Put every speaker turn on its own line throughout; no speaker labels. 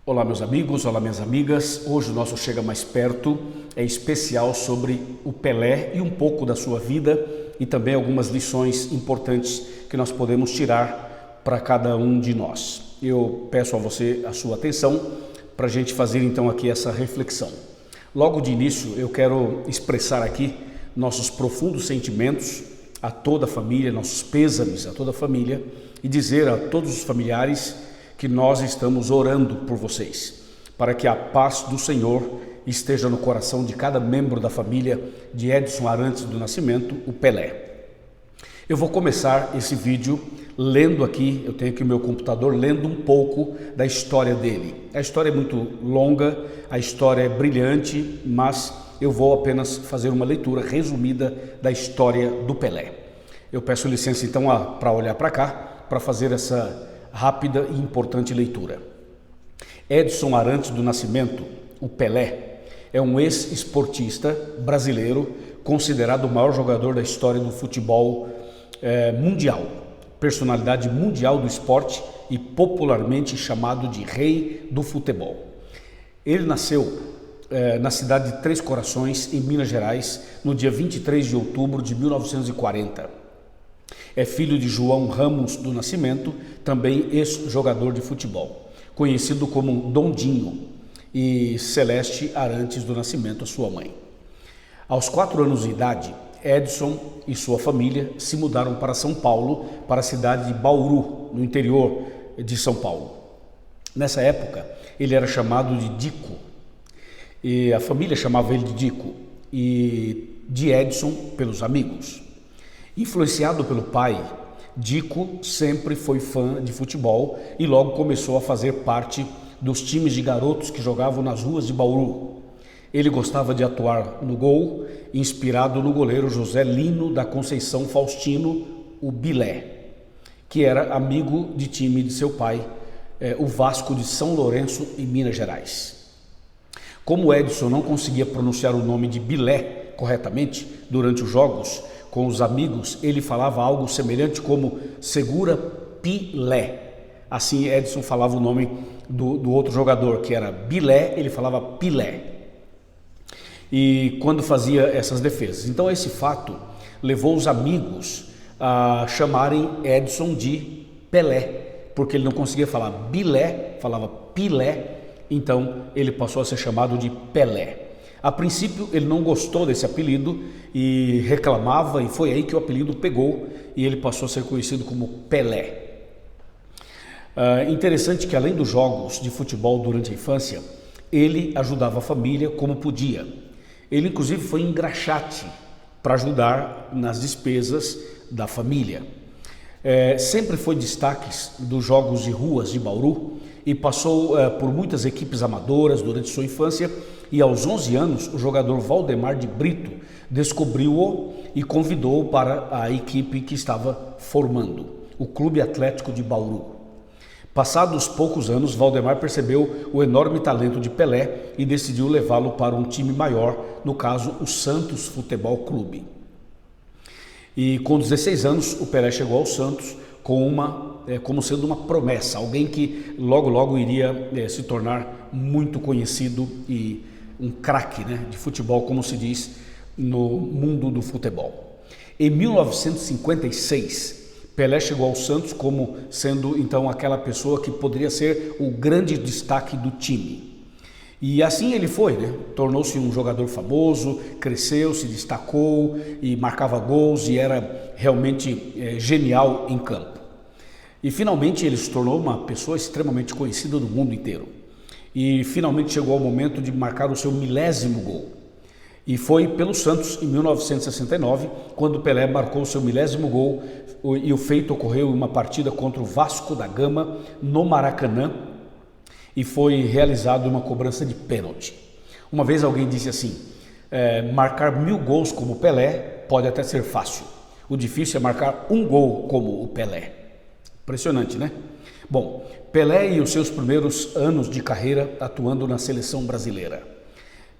Olá meus amigos, olá minhas amigas, hoje o nosso Chega Mais Perto é especial sobre o Pelé e um pouco da sua vida e também algumas lições importantes que nós podemos tirar para cada um de nós. Eu peço a você a sua atenção para a gente fazer então aqui essa reflexão. Logo de início eu quero expressar aqui nossos profundos sentimentos a toda a família, nossos pêsames a toda a família e dizer a todos os familiares que nós estamos orando por vocês, para que a paz do Senhor esteja no coração de cada membro da família de Edson Arantes do Nascimento, o Pelé. Eu vou começar esse vídeo lendo aqui, eu tenho aqui o meu computador, lendo um pouco da história dele. A história é muito longa, a história é brilhante, mas eu vou apenas fazer uma leitura resumida da história do Pelé. Eu peço licença então para olhar para cá, para fazer essa rápida e importante leitura. Edson Arantes do Nascimento, o Pelé, é um ex-esportista brasileiro considerado o maior jogador da história do futebol mundial, personalidade mundial do esporte e popularmente chamado de Rei do Futebol. Ele nasceu na cidade de Três Corações, em Minas Gerais, no dia 23 de outubro de 1940. É filho de João Ramos do Nascimento, também ex-jogador de futebol, conhecido como Dondinho, e Celeste Arantes do Nascimento, a sua mãe. Aos 4 anos de idade, Edson e sua família se mudaram para São Paulo, para a cidade de Bauru, no interior de São Paulo. Nessa época, ele era chamado de Dico, e a família chamava ele de Dico, e de Edson pelos amigos. Influenciado pelo pai, Dico sempre foi fã de futebol e logo começou a fazer parte dos times de garotos que jogavam nas ruas de Bauru. Ele gostava de atuar no gol, inspirado no goleiro José Lino da Conceição Faustino, o Bilé, que era amigo de time de seu pai, o Vasco de São Lourenço, em Minas Gerais. Como Edson não conseguia pronunciar o nome de Bilé corretamente durante os jogos, com os amigos, ele falava algo semelhante como segura Pilé. Assim Edson falava o nome do outro jogador, que era Bilé, ele falava Pilé. E quando fazia essas defesas. Então esse fato levou os amigos a chamarem Edson de Pelé, porque ele não conseguia falar Bilé, falava Pilé, então ele passou a ser chamado de Pelé. A princípio ele não gostou desse apelido e reclamava, e foi aí que o apelido pegou e ele passou a ser conhecido como Pelé. Interessante que além dos jogos de futebol durante a infância, ele ajudava a família como podia. Ele inclusive foi engraxate para ajudar nas despesas da família. Sempre foi destaque dos jogos de ruas de Bauru e passou por muitas equipes amadoras durante sua infância. E aos 11 anos, o jogador Valdemar de Brito descobriu-o e convidou-o para a equipe que estava formando, o Clube Atlético de Bauru. Passados poucos anos, Valdemar percebeu o enorme talento de Pelé e decidiu levá-lo para um time maior, no caso, o Santos Futebol Clube. E com 16 anos, o Pelé chegou ao Santos como sendo uma promessa, alguém que logo iria se tornar muito conhecido e um craque, de futebol, como se diz no mundo do futebol. Em 1956, Pelé chegou ao Santos como sendo então aquela pessoa que poderia ser o grande destaque do time. E assim ele foi, tornou-se um jogador famoso, cresceu, se destacou e marcava gols e era realmente genial em campo. E finalmente ele se tornou uma pessoa extremamente conhecida no mundo inteiro. E finalmente chegou o momento de marcar o seu 1000º gol. E foi pelo Santos em 1969, quando Pelé marcou o seu 1000º gol, e o feito ocorreu em uma partida contra o Vasco da Gama, no Maracanã, e foi realizado uma cobrança de pênalti. Uma vez alguém disse assim, marcar 1000 gols como Pelé pode até ser fácil, o difícil é marcar um gol como o Pelé. Impressionante, né? Bom, Pelé e os seus primeiros anos de carreira atuando na seleção brasileira.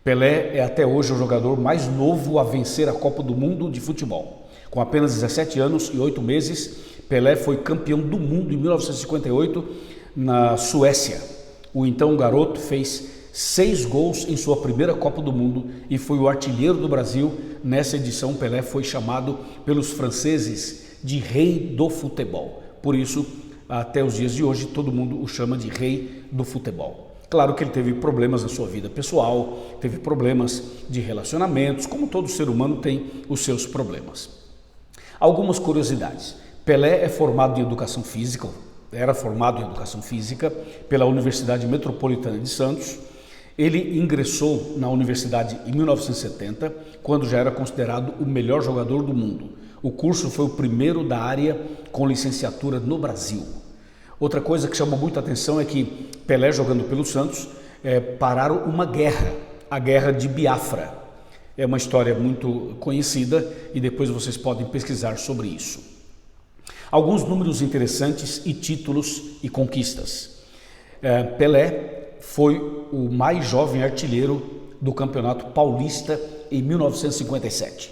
Pelé é até hoje o jogador mais novo a vencer a Copa do Mundo de futebol. Com apenas 17 anos e 8 meses, Pelé foi campeão do mundo em 1958 na Suécia, O então garoto fez 6 gols em sua primeira Copa do Mundo e foi o artilheiro do Brasil. Nessa edição, Pelé foi chamado pelos franceses de rei do futebol. Por isso, até os dias de hoje, todo mundo o chama de rei do futebol. Claro que ele teve problemas na sua vida pessoal, teve problemas de relacionamentos, como todo ser humano tem os seus problemas. Algumas curiosidades. Pelé é formado em educação física, era formado em educação física pela Universidade Metropolitana de Santos. Ele ingressou na universidade em 1970, quando já era considerado o melhor jogador do mundo. O curso foi o primeiro da área com licenciatura no Brasil. Outra coisa que chama muita atenção é que Pelé, jogando pelo Santos, pararam uma guerra, a Guerra de Biafra. É uma história muito conhecida e depois vocês podem pesquisar sobre isso. Alguns números interessantes e títulos e conquistas. Pelé foi o mais jovem artilheiro do Campeonato Paulista em 1957.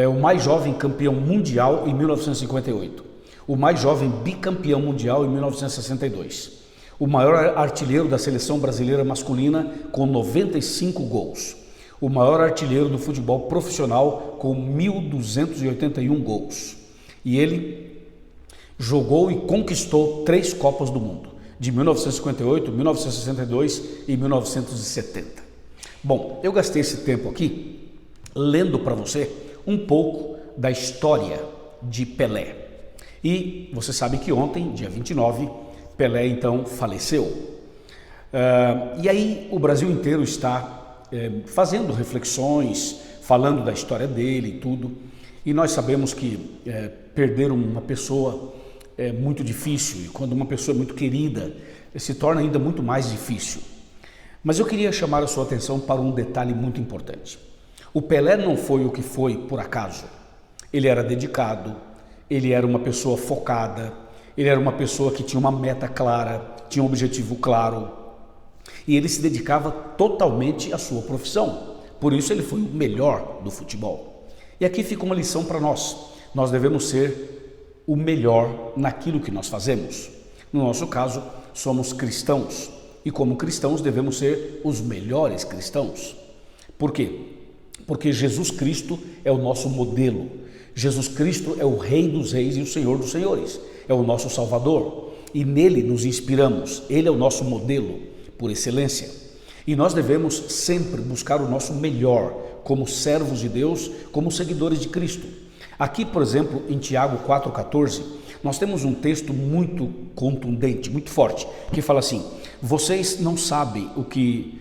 O mais jovem campeão mundial em 1958. O mais jovem bicampeão mundial em 1962. O maior artilheiro da seleção brasileira masculina com 95 gols. O maior artilheiro do futebol profissional com 1.281 gols. E ele jogou e conquistou 3 Copas do Mundo, de 1958, 1962 e 1970. Bom, eu gastei esse tempo aqui lendo para você um pouco da história de Pelé. E você sabe que ontem, dia 29, Pelé então faleceu. E aí o Brasil inteiro está fazendo reflexões, falando da história dele e tudo. E nós sabemos que perder uma pessoa é muito difícil, e quando uma pessoa é muito querida, se torna ainda muito mais difícil. Mas eu queria chamar a sua atenção para um detalhe muito importante. O Pelé não foi o que foi por acaso. Ele era dedicado, ele era uma pessoa focada, ele era uma pessoa que tinha uma meta clara, tinha um objetivo claro, e ele se dedicava totalmente à sua profissão. Por isso ele foi o melhor do futebol. E aqui fica uma lição para nós. Nós devemos ser o melhor naquilo que nós fazemos. No nosso caso, somos cristãos, e como cristãos devemos ser os melhores cristãos. Por quê? Porque Jesus Cristo é o nosso modelo. Jesus Cristo é o Rei dos Reis e o Senhor dos Senhores. É o nosso Salvador. E nele nos inspiramos. Ele é o nosso modelo por excelência. E nós devemos sempre buscar o nosso melhor como servos de Deus, como seguidores de Cristo. Aqui, por exemplo, em Tiago 4,14, nós temos um texto muito contundente, muito forte, que fala assim: vocês não sabem o que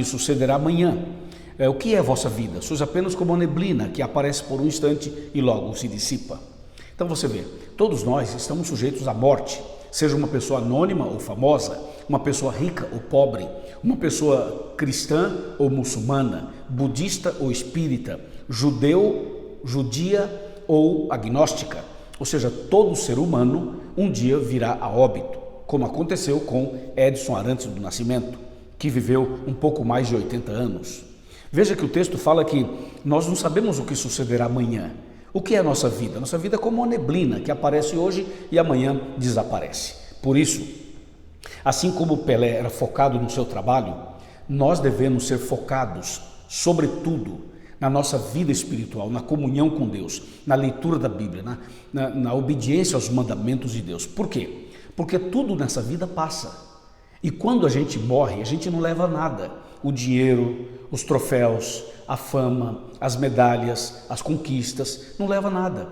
sucederá amanhã. O que é a vossa vida? Sois apenas como a neblina que aparece por um instante e logo se dissipa. Então você vê, todos nós estamos sujeitos à morte, seja uma pessoa anônima ou famosa, uma pessoa rica ou pobre, uma pessoa cristã ou muçulmana, budista ou espírita, judeu, judia ou agnóstica. Ou seja, todo ser humano um dia virá a óbito, como aconteceu com Edson Arantes do Nascimento, que viveu um pouco mais de 80 anos. Veja que o texto fala que nós não sabemos o que sucederá amanhã. O que é a nossa vida? Nossa vida é como uma neblina que aparece hoje e amanhã desaparece. Por isso, assim como Pelé era focado no seu trabalho, nós devemos ser focados, sobretudo, na nossa vida espiritual, na comunhão com Deus, na leitura da Bíblia, na obediência aos mandamentos de Deus. Por quê? Porque tudo nessa vida passa. E quando a gente morre, a gente não leva nada. O dinheiro, os troféus, a fama, as medalhas, as conquistas, não leva nada.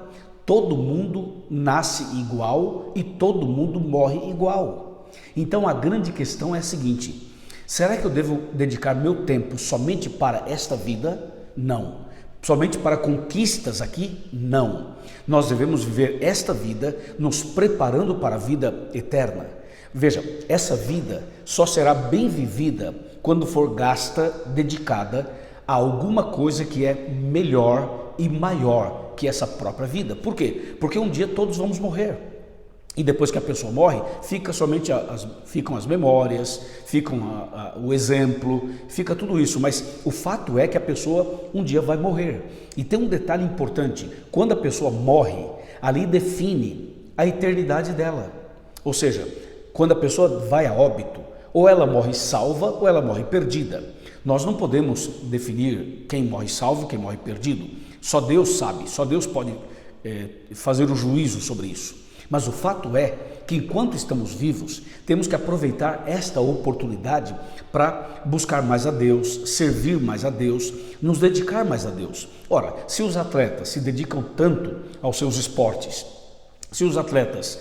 Todo mundo nasce igual e todo mundo morre igual. Então a grande questão é a seguinte: será que eu devo dedicar meu tempo somente para esta vida? Não. Somente para conquistas aqui? Não. Nós devemos viver esta vida nos preparando para a vida eterna. Veja, essa vida só será bem vivida quando for gasta, dedicada a alguma coisa que é melhor e maior que essa própria vida. Por quê? Porque um dia todos vamos morrer. E depois que a pessoa morre, ficam as memórias, o exemplo, fica tudo isso. Mas o fato é que a pessoa um dia vai morrer. E tem um detalhe importante: quando a pessoa morre, ali define a eternidade dela. Ou seja, quando a pessoa vai a óbito, ou ela morre salva ou ela morre perdida. Nós não podemos definir quem morre salvo e quem morre perdido. Só Deus sabe, só Deus pode fazer o juízo sobre isso. Mas o fato é que enquanto estamos vivos, temos que aproveitar esta oportunidade para buscar mais a Deus, servir mais a Deus, nos dedicar mais a Deus. Ora, se os atletas se dedicam tanto aos seus esportes, se os atletas,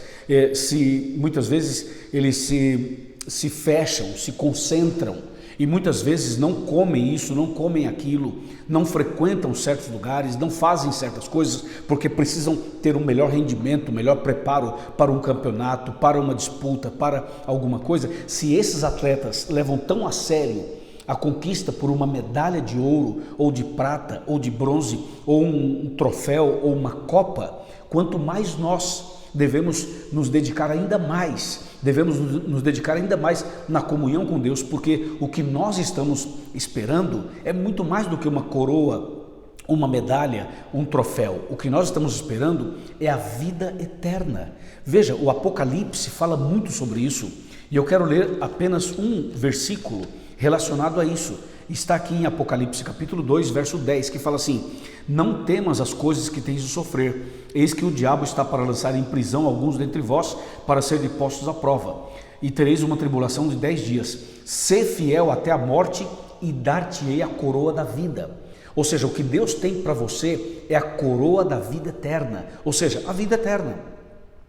muitas vezes eles se fecham, se concentram e muitas vezes não comem isso, não comem aquilo, não frequentam certos lugares, não fazem certas coisas porque precisam ter um melhor rendimento, um melhor preparo para um campeonato, para uma disputa, para alguma coisa. Se esses atletas levam tão a sério a conquista por uma medalha de ouro, ou de prata, ou de bronze, ou um troféu, ou uma copa, quanto mais nós devemos nos dedicar ainda mais, na comunhão com Deus, porque o que nós estamos esperando é muito mais do que uma coroa, uma medalha, um troféu. O que nós estamos esperando é a vida eterna. Veja, o Apocalipse fala muito sobre isso, e eu quero ler apenas um versículo relacionado a isso. Está aqui em Apocalipse capítulo 2, verso 10, que fala assim: não temas as coisas que tens de sofrer, eis que o diabo está para lançar em prisão alguns dentre vós, para serem postos à prova, e tereis uma tribulação de 10 dias, sê fiel até a morte, e dar-te-ei a coroa da vida. Ou seja, o que Deus tem para você é a coroa da vida eterna, ou seja, a vida eterna,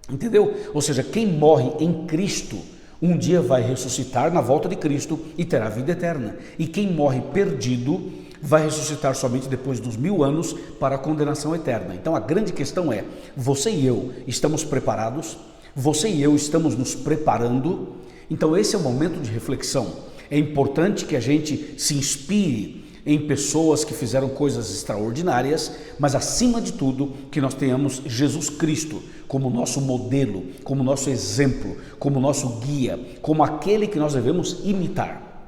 entendeu? Ou seja, quem morre em Cristo um dia vai ressuscitar na volta de Cristo e terá vida eterna. E quem morre perdido vai ressuscitar somente depois dos 1000 anos para a condenação eterna. Então a grande questão é, você e eu estamos preparados? Você e eu estamos nos preparando? Então esse é o momento de reflexão. É importante que a gente se inspire em pessoas que fizeram coisas extraordinárias, mas acima de tudo que nós tenhamos Jesus Cristo como nosso modelo, como nosso exemplo, como nosso guia, como aquele que nós devemos imitar.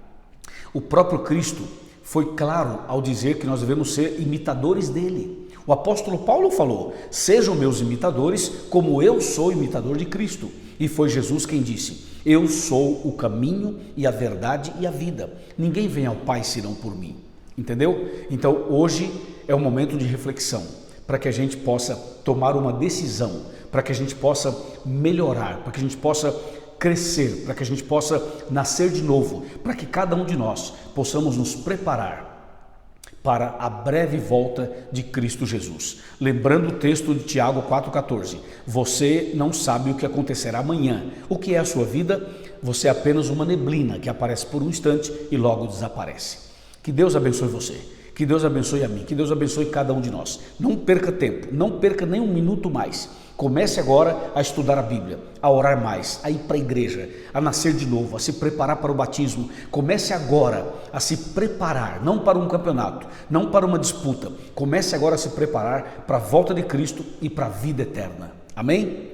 O próprio Cristo foi claro ao dizer que nós devemos ser imitadores dele. O apóstolo Paulo falou: sejam meus imitadores como eu sou imitador de Cristo. E foi Jesus quem disse: eu sou o caminho e a verdade e a vida. Ninguém vem ao Pai senão por mim. Entendeu? Então hoje é um momento de reflexão, para que a gente possa tomar uma decisão, para que a gente possa melhorar, para que a gente possa crescer, para que a gente possa nascer de novo, para que cada um de nós possamos nos preparar para a breve volta de Cristo Jesus. Lembrando o texto de Tiago 4,14, você não sabe o que acontecerá amanhã. O que é a sua vida? Você é apenas uma neblina que aparece por um instante e logo desaparece. Que Deus abençoe você, que Deus abençoe a mim, que Deus abençoe cada um de nós. Não perca tempo, não perca nem um minuto mais. Comece agora a estudar a Bíblia, a orar mais, a ir para a igreja, a nascer de novo, a se preparar para o batismo. Comece agora a se preparar, não para um campeonato, não para uma disputa. Comece agora a se preparar para a volta de Cristo e para a vida eterna. Amém?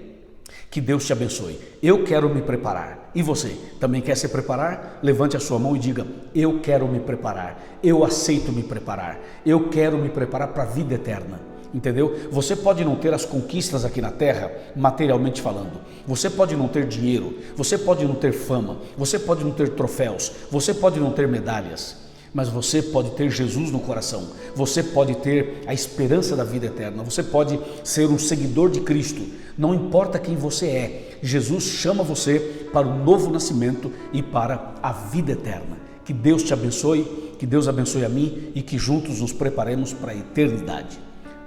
Que Deus te abençoe. Eu quero me preparar. E você, também quer se preparar? Levante a sua mão e diga: eu quero me preparar. Eu aceito me preparar. Eu quero me preparar para a vida eterna. Entendeu? Você pode não ter as conquistas aqui na terra, materialmente falando. Você pode não ter dinheiro. Você pode não ter fama. Você pode não ter troféus. Você pode não ter medalhas. Mas você pode ter Jesus no coração, você pode ter a esperança da vida eterna, você pode ser um seguidor de Cristo, não importa quem você é, Jesus chama você para o novo nascimento e para a vida eterna. Que Deus te abençoe, que Deus abençoe a mim e que juntos nos preparemos para a eternidade.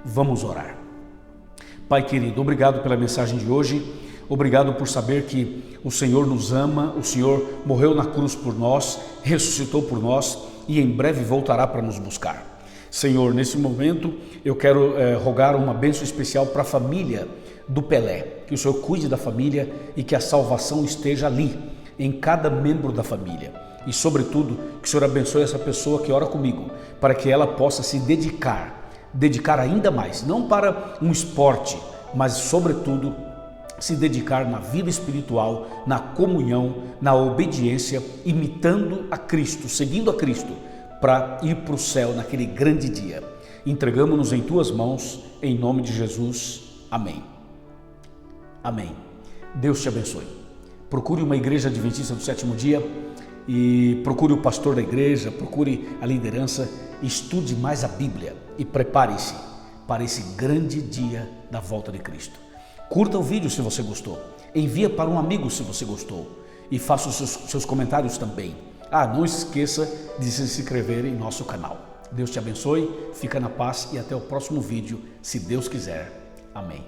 Vamos orar. Pai querido, obrigado pela mensagem de hoje, obrigado por saber que o Senhor nos ama, o Senhor morreu na cruz por nós, ressuscitou por nós, e em breve voltará para nos buscar. Senhor, nesse momento eu quero rogar uma bênção especial para a família do Pelé, que o Senhor cuide da família e que a salvação esteja ali, em cada membro da família. E sobretudo, que o Senhor abençoe essa pessoa que ora comigo, para que ela possa se dedicar ainda mais, não para um esporte, mas sobretudo se dedicar na vida espiritual, na comunhão, na obediência, imitando a Cristo, seguindo a Cristo, para ir para o céu naquele grande dia. Entregamos-nos em tuas mãos, em nome de Jesus. Amém. Amém. Deus te abençoe. procure uma igreja adventista do sétimo dia e procure o pastor da igreja, procure a liderança, estude mais a Bíblia e prepare-se para esse grande dia da volta de Cristo. Curta o vídeo se você gostou, envia para um amigo se você gostou e faça os seus comentários também. Não esqueça de se inscrever em nosso canal. Deus te abençoe, fica na paz e até o próximo vídeo, se Deus quiser. Amém.